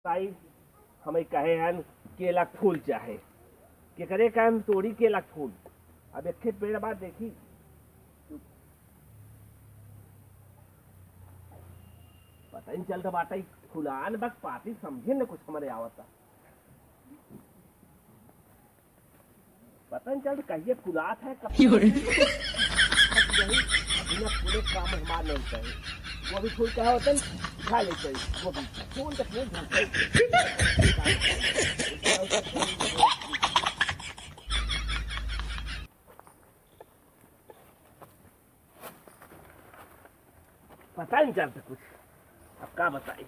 ताई हमें कहे हैं केला के फूल चाहे के करे का हम तोड़ी केला के फूल। अब एक पेड़ बाद देखी पता नहीं चलता बाटा फुलान बस पाती समझे न कुछ हमारे आवता पता नहीं चलता कहिए फुलात है कब फूले काम हमारे नहीं चाहिए वो भी फूल क्या होता है खा लेते हैं वो भी फूल तो फूल पता नहीं चलता कुछ। अब क्या बताइए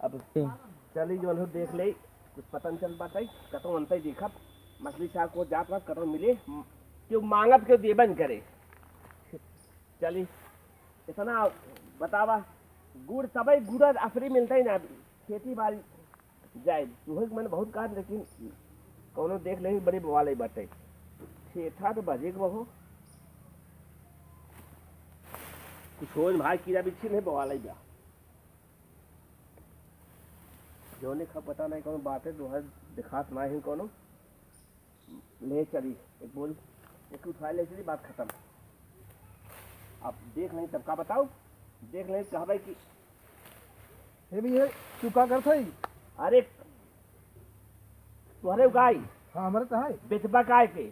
अब चली जो देख ले कुछ पता नहीं चल पाता कतो अंत ही देखा मछली साहब को जात वक्त कतो मिले क्यों मांगत क्यों देबन करे चली इतना बतावा गुड़ सब गुड़ असरी मिलता ही ना खेती बाड़ी जाए तुहक मैंने बहुत कहा लेकिन कौनो देख ले बड़ी बवाल बाटे ठेठा तो बजे के बहो कुछ हो भाई कीड़ा बिच्छी नहीं बवाल बा जो ने खा पता नहीं कौन बात है दोहर दिखात ना ही कोनो ले चली एक बोल एक उठा ले चली बात खत्म। अब देख नहीं तब का बताओ देख नहीं कहा भाई कि ये भी है चुका कर था अरे तुम्हारे गाय हाँ हमारे तो है बेचबा काय के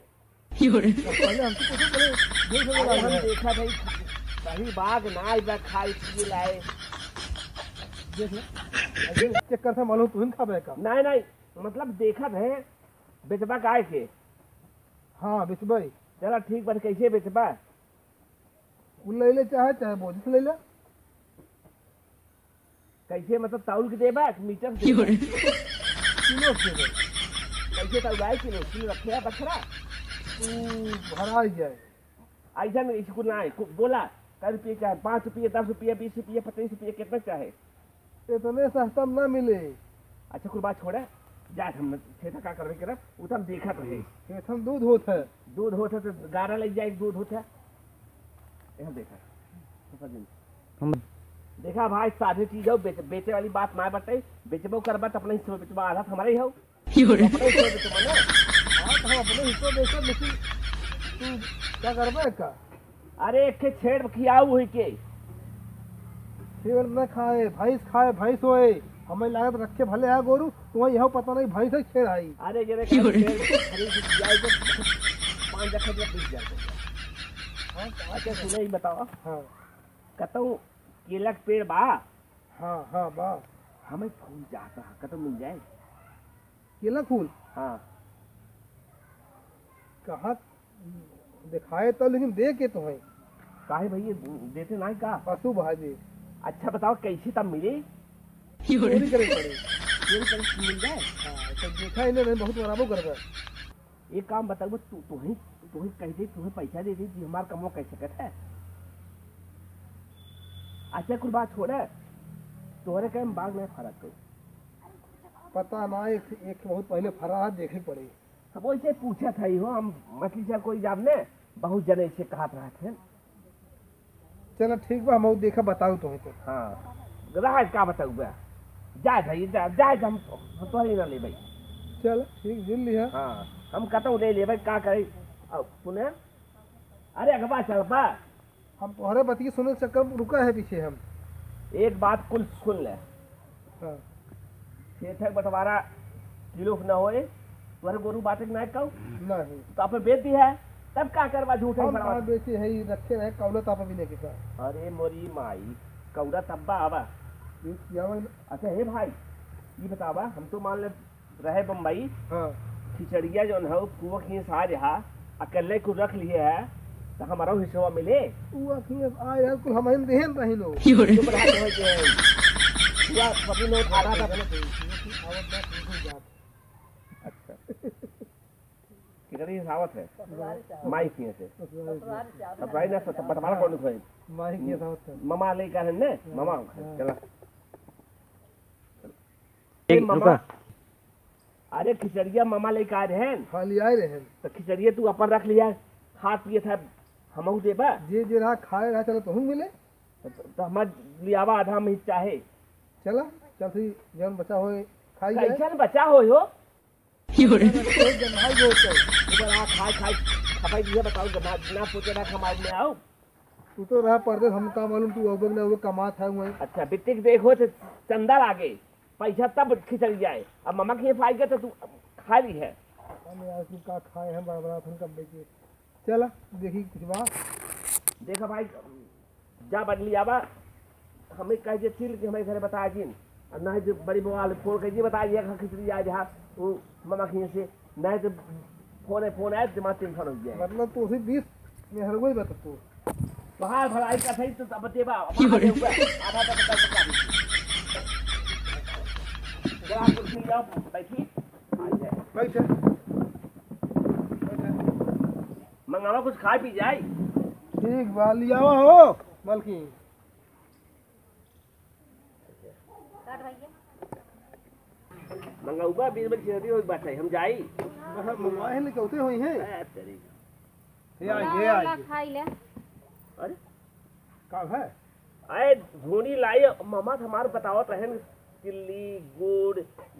पहले हम तो हम देखा भाई कहीं बाग ना बा खाई पिए लाए देख ले चेक करता मालूम तुम खा का नहीं नहीं मतलब देखा है बेचबा काय के हाँ बिस्बाई चला ठीक बात कैसे बेचबा वो ले ले चाहे बोझ से ले ले कैसे मतलब ताउल के देबा मीटर से किलो से दे कैसे ताउल किलो किलो रखे है बछड़ा भरा ही जाए ऐसा नहीं इसको ना बोला कै रुपये चाहे 5 रुपये 10 रुपये 20 रुपये 25 रुपये कितना चाहे इतने सस्ता में ना मिले। अच्छा कुछ बात छोड़ा जा हम ठेठा का करवे के वो तो हम देखा रहे खेतम दूध होता है दूध होता तो गारा लग जाए दूध होता यह देखा देखा भाई साधे चीज हो बेचे वाली बात ना बताई बेचबो करबा तो अपने हिस्से बेचबा आधा हमारे ही हो अपने हिस्से बेचबो ना हाँ तो हम अपने हिस्से बेचो लेकिन तू क्या करबे का अरे एक छेड़ खियाऊ हुई के शेर न खाए भैंस होए हमें लागत रखे भले है गोरू तुम्हें यह पता नहीं भैंस है शेर आई अरे जरे खरीद जाए तो 5 लाख रुपया बिक जाए हाँ अच्छा सुने ही बताओ हाँ कतऊ केला के पेड़ बा हाँ हाँ बा हमें फूल चाहता है कतऊ मिल जाए केला फूल हाँ कहाँ दिखाए तो लेकिन दे के तो है काहे भैया देते ना का पशु भाजी अच्छा बताओ कैसे तब मिले चोरी करे पड़े चोरी करके मिल जाए हाँ तो देखा इन्हें नहीं बहुत बराबर कर रहा एक काम बताओ तुम्हें कह दे तुम्हें पैसा दे दी हमारा कमो कह सकता है। अच्छा कुछ बात छोड़े तोहरे कहे बाग में फर्क कोई पता ना एक बहुत पहले फरा देखे पड़े सब वैसे पूछा था ही हो हम मछली से कोई जाने बहुत जने से कहा रहे थे चलो ठीक बा हम देखा बताऊ तुम्हें तो हाँ राज का बताऊ बा जाए भाई जाए हम तो ही ना ले भाई चल ठीक मिल लिया हाँ हम कहता ले ले भाई क्या करे सुने अरे अखबार चल पा हम तुम्हारे बतिए सुने चक्कर रुका है पीछे हम एक बात कुल सुन ले हाँ ठेठक बंटवारा किलो न होए तुम्हारे गोरू बाटे ना कहू नहीं तो आप बेच दी है तब क्या करवा झूठे हम कहाँ बेचे है रखे रहे कौलत आप भी नहीं के साथ अरे मोरी माई कौड़ा तब्बा आवा अच्छा हे भाई ये बतावा हम तो मान ले रहे बम्बई हाँ खिचड़िया जो है कुआ खी सा रहा अकेले को रख लिए है तो हमारा हिस्सा मिले वो आए यार कुल हम इन देहन रही लो तो बढ़ा हो गए या कभी नहीं खा रहा था अच्छा किधर सावत है माई किए से अब भाई ना बटवारा कौन खोए माही के साथ ममा ले कर ने ममा चला रुका अरे खिचड़िया मामा ले का रहे हैं खाली आए रहे तो खिचड़िया तू अपन रख लिया हाथ पिए था हमहू देबा जे रहा खाए रहा चलो तुम मिले तो हमार लियावा आधा में हिस्सा है। चला चल फिर जौन बचा होए खाई जाए। कैसन बचा हो भाई बहुत है। उधर आ खाई खाई खपाई दिया बताओ ना सोचे ना कमाई में आओ। तू तो रहा परदेश, हम का मालूम तू अब ना वो कमात है वहीं। अच्छा बिटिक देखो तो चंदा लागे पैसा तब खिचड़ जाए। अब मम्मा के पाई गए तो तू खा ली है। हम यार तू का खाए हैं बड़ा थन कब बेचे। चला देखी कुछ बात। देखा भाई जा बदली आवा हमें कह दे चिल के हमें घर बता दिन और नहीं तो बड़ी बवाल फोन कर बता दिया खिचड़ी आ जहाँ वो मम्मा के से नहीं तो फोन आए दिमाग टेंशन हो गया। मतलब तू उसी 20 में हर कोई बता तू बाहर भलाई का सही तो तब देवा आधा तक जरा कुर्सी जाओ बैठी बैठे मंगावा कुछ खा पी जाए। ठीक बा लिया हो मलकी। मंगाऊबा 20 बजे जल्दी हो बात है हम जाई। मतलब मोबाइल लेके उते हुई हैं। ये आई खाई ले। अरे का है आए घोड़ी लाई मामा हमारे बतावत रहन चिल्ली गुड़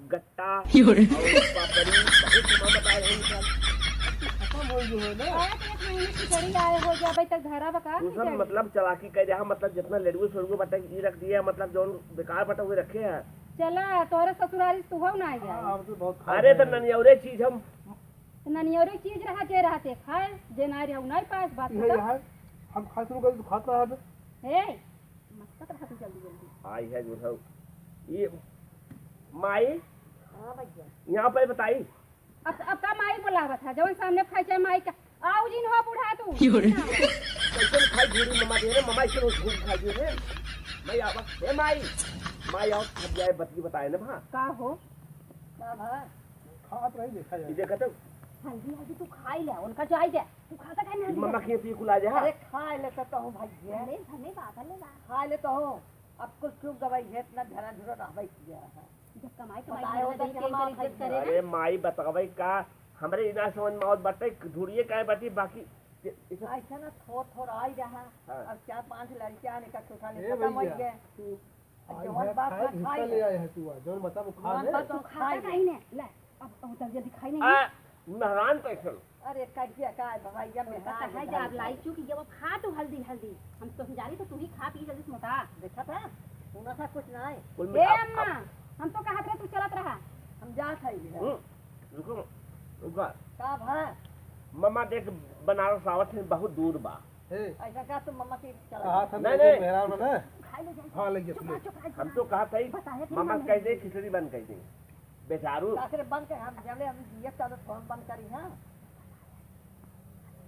गट्टा और पापड़ी बहुत सामान बताए हैं। खत्म हो जो है ना। एक महीने की खिचड़ी आए हो जाए तक धरा बका दूसरा मतलब चलाकी कर रहा मतलब जितना लेडुए सोडुए बटा ये रख दिया मतलब जो बेकार बटा हुए रखे हैं। चला तोरे ससुरारी तू हो ना जाए। आप तो बहुत खा अरे तो ननियौरे चीज हम ननियोरे चीज रहा जे रहते खाए जे ना रहे नहीं पास बात ये तो है हम खा शुरू कर खाता है। हे मस्त रहा तू जल्दी जल्दी। आई है जो है ये माई हां भैया यहाँ पर बताई अब का माई बोलावत है जवन सामने खाई चाहे माई का आओ जिन हो बुढ़ा तू। कैसे खाई घूरी मम्मा दे रे मम्मा इसे रोज घूर खाई दे रे मैं आवा ए माई आओ अब जाए बत्ती बताए ना भा का हो का भा खात रही देखा जाए। ये कहते हल्दी हल्दी तू खाई ले उनका जाई दे तू खाता खाई नहीं मम्मा के पी कुला जा अरे खा लेता तो हूँ भैया अरे धने बात ले ला खा लेता हूँ। अब कुछ क्यों गवाई है इतना धरा धुरा रहवाई किया है। जब कमाई बताए कमाई होता दे कि के हम इज्जत करे अरे माई बतावे का हमरे इना समझ मौत बटे धुरिए का बटी बाकी ऐसा ना थोड़ आई रहा। हाँ। अब 4-5 लड़कियां ने का खाने ए खत्म हो भैया। गए। आई जौन है बात खाए ना हिस्सा खाई ले आए हैं तू जौन बता वो खा जौन ले। बात तो खाता खाई खाई ने ले अब जल्दी जल्दी खाई नहीं आ मेहरान कैसे अरे कैसे का भैया में पता है जब लाई चुकी जब खा तू हल्दी हल्दी हम तो जानी तो तू ही खा पी जल्दी से मोटा। देखा था सुना था कुछ नहीं। कुल ए अम्मा हम तो कहत रहे तू चलत रहा। हम जा खाई रुको रुको का भा मम्मा देख बनारस आवत है बहुत दूर बा ए ऐसा का तुम मम्मा की चला कहा था नहीं, मेरे नहीं। मेहरान बना खाई ले जाए खा लेंगे चुप अपने। चुप रह हम तो कहा था बताया थी मम्मा मम्मी कह दे खिचड़ी बंद कर दे बेचारू आखिर बंद कर हम जले हम ये चालू फोन बंद करी हां।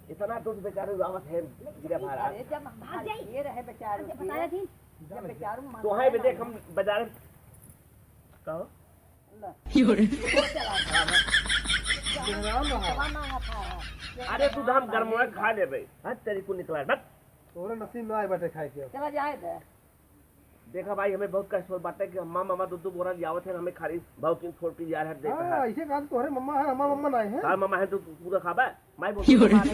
इतना दूर बेचारू आवत है गिरा भाड़ा अरे जब भाग जाई। ये रहे बेचारू बताया थी जब बेचारू मन तो है देख हम बाजार कहो मेहरान रहा मांगा था। अरे तू हम गर्म में खा लेबे हां तेरी को निकला बस तोरे नसीब में आए बैठे खाए के। चला जाए दे। देखा भाई हमें बहुत कष्ट हो बात है कि अम्मा मामा दूध बोरा जावत है हमें खाली बहुत दिन छोड़ के जा रहा है देखा हां है ऐसे कहा तोरे मम्मा है हमारा मम्मा नहीं है। हाँ मामा है तो पूरा खाबा मैं बोलती हूँ मम्मा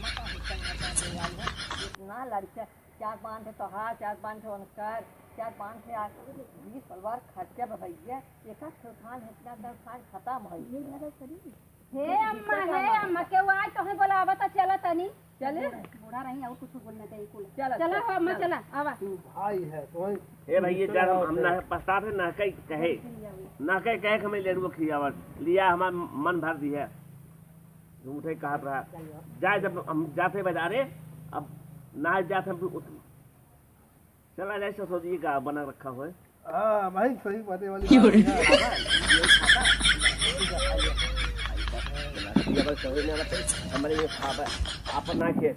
का हुक्म है इतना लड़के 4-5 थे तोहार 4-5 थे उनकर 4-5 थे 20 परिवार खर्चे भैया एक खान इतना दर खान खत्म हो हे अम्मा के आज तो बोलावा तो चला तनी चले बूढ़ा रही और कुछ बोलने दे कुल चला चला अम्मा चला आवा तू भाई है तो हे भैया जब हम ना पछता थे ना कहीं कहे ना कहे हमें ले वो खियावत लिया हमारा मन भर दिया झूठे कहा रहा जाए जब हम जाते बाजारे अब ना जाते हम चला जाए सोचिए का बना रखा हुआ है हां भाई सही बातें वाली बात है। हमारे ये खाबा आप ना किए